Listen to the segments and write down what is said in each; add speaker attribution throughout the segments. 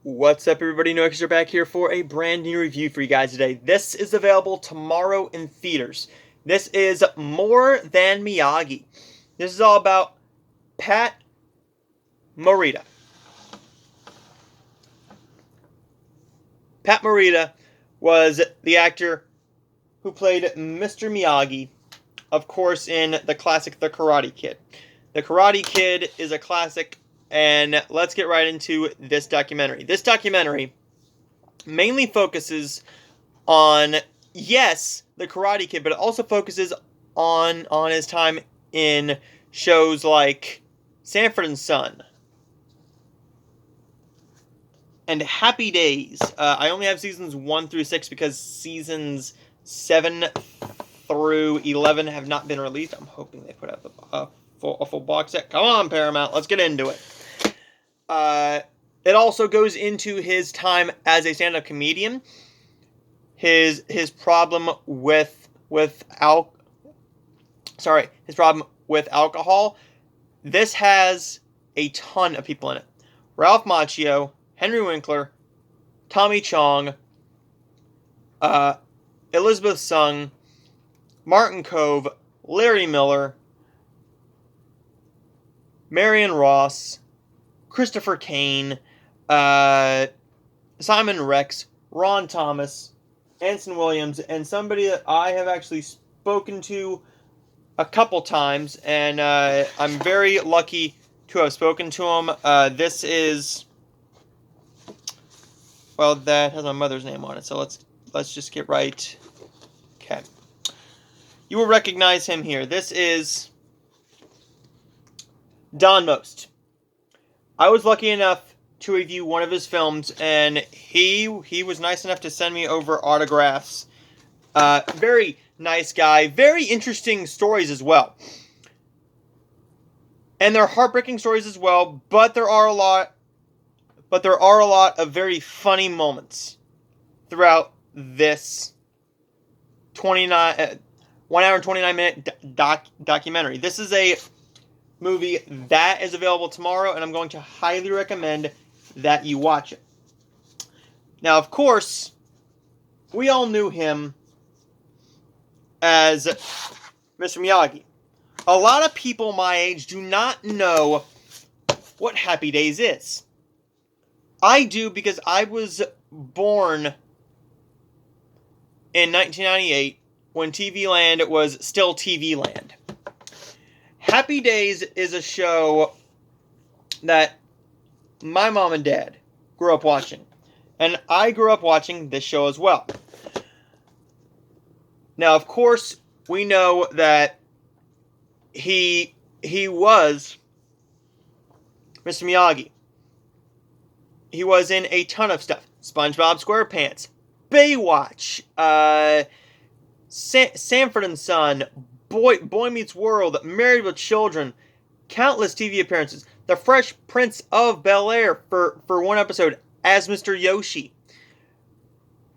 Speaker 1: What's up, everybody? Noix are back here for a brand new review for you guys today. This is available tomorrow in theaters. This is More Than Miyagi. This is all about Pat Morita. Pat Morita was the actor who played Mr. Miyagi, of course, in the classic The Karate Kid. The Karate Kid is a classic, and let's get right into this documentary. This documentary mainly focuses on, yes, The Karate Kid, but it also focuses on his time in shows like Sanford and Son and Happy Days. I only have seasons 1 through 6 because seasons 7 through 11 have not been released. I'm hoping they put out a full box set. Come on, Paramount, let's get into it. It also goes into his time as a stand-up comedian, his problem with alcohol. This has a ton of people in it. Ralph Macchio, Henry Winkler, Tommy Chong, Elizabeth Sung, Martin Kove, Larry Miller, Marion Ross, Christopher Kane, Simon Rex, Ron Thomas, Anson Williams, and somebody that I have actually spoken to a couple times, and I'm very lucky to have spoken to him. This is, well, that has my mother's name on it, so let's just get right. Okay. You will recognize him here. This is Don Most. I was lucky enough to review one of his films, and he was nice enough to send me over autographs. Very nice guy. Very interesting stories as well. And they're heartbreaking stories as well, but there are a lot of very funny moments throughout this 1 hour and 29 minute documentary. This is a movie that is available tomorrow, and I'm going to highly recommend that you watch it. Now, of course, we all knew him as Mr. Miyagi. A lot of people my age do not know what Happy Days is. I do, because I was born in 1998 when TV Land was still TV Land. Happy Days is a show that my mom and dad grew up watching, and I grew up watching this show as well. Now, of course, we know that he was Mr. Miyagi. He was in a ton of stuff. SpongeBob SquarePants, Baywatch, Sanford and Son, Boy Meets World, Married with Children, countless TV appearances. The Fresh Prince of Bel-Air for one episode as Mr. Yoshi.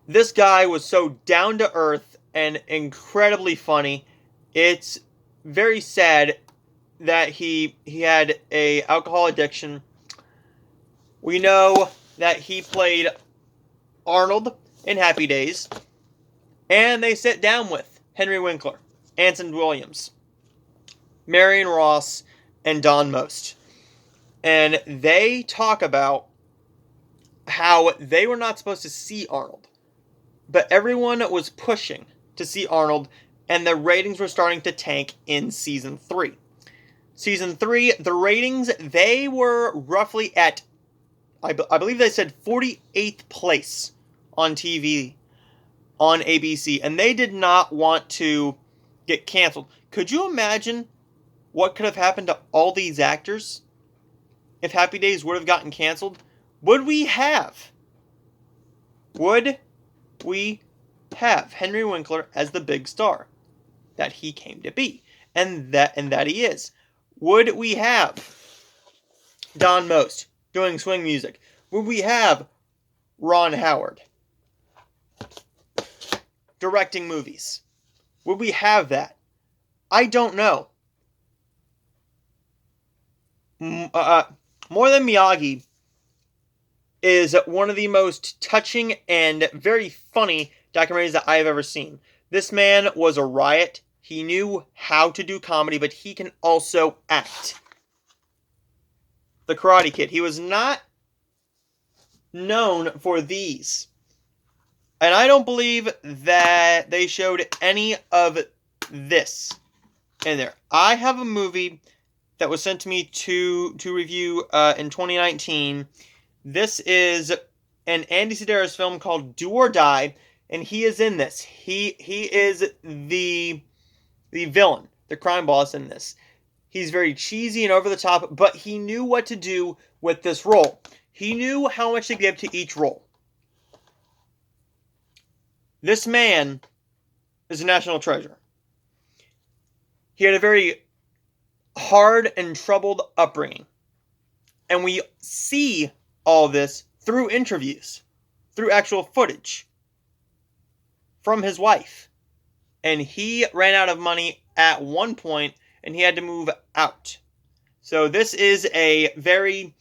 Speaker 1: This guy was so down to earth and incredibly funny. It's very sad that he had a alcohol addiction. We know that he played Arnold in Happy Days, and they sit down with Henry Winkler, Anson Williams, Marion Ross, and Don Most. And they talk about how they were not supposed to see Arnold, but everyone was pushing to see Arnold, and the ratings were starting to tank in Season 3. Season 3, the ratings, they were roughly at, I believe they said 48th place on TV on ABC, and they did not want to get canceled. Could you imagine what could have happened to all these actors if Happy Days would have gotten canceled? Would we have Henry Winkler as the big star that he came to be, and that he is? Would we have Don Most doing swing music? Would we have Ron Howard directing movies? Would we have that? I don't know. More Than Miyagi is one of the most touching and very funny documentaries that I have ever seen. This man was a riot. He knew how to do comedy, but he can also act. The Karate Kid. He was not known for these. And I don't believe that they showed any of this in there. I have a movie that was sent to me to review in 2019. This is an Andy Sedaris film called Do or Die, and he is in this. He is the villain, the crime boss in this. He's very cheesy and over the top, but he knew what to do with this role. He knew how much to give to each role. This man is a national treasure. He had a very hard and troubled upbringing. And we see all this through interviews, through actual footage from his wife. And he ran out of money at one point, and he had to move out. So this is a very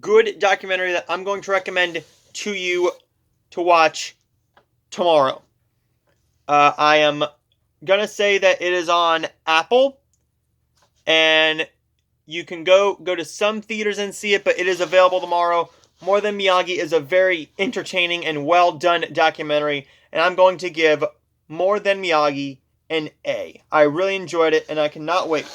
Speaker 1: good documentary that I'm going to recommend to you to watch tomorrow. I am going to say that it is on Apple, and you can go to some theaters and see it, but it is available tomorrow. More Than Miyagi is a very entertaining and well done documentary, and I'm going to give More Than Miyagi an A. I really enjoyed it, and I cannot wait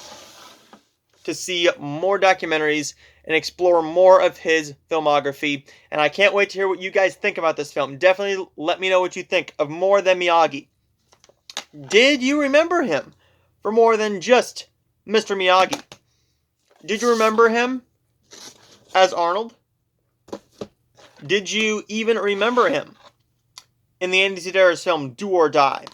Speaker 1: to see more documentaries and explore more of his filmography. And I can't wait to hear what you guys think about this film. Definitely let me know what you think of More Than Miyagi. Did you remember him for more than just Mr. Miyagi? Did you remember him as Arnold? Did you even remember him in the Andy Sedaris film Do or Die?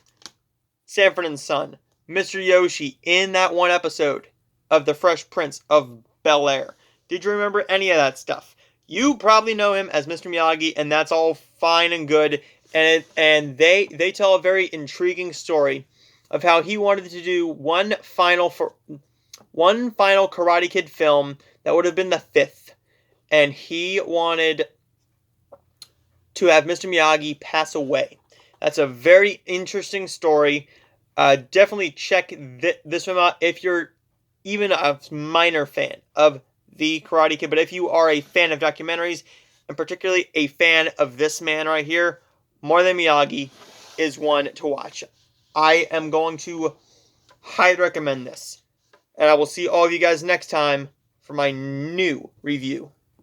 Speaker 1: Sanford and Son, Mr. Yoshi in that one episode of The Fresh Prince of Bel-Air. Did you remember any of that stuff? You probably know him as Mr. Miyagi, and that's all fine and good. And they tell a very intriguing story of how he wanted to do one final Karate Kid film that would have been the 5th. And he wanted to have Mr. Miyagi pass away. That's a very interesting story. Definitely check this film out if you're even a minor fan of the Karate Kid. But if you are a fan of documentaries, and particularly a fan of this man right here, More Than Miyagi is one to watch. I am going to highly recommend this. And I will see all of you guys next time for my new review.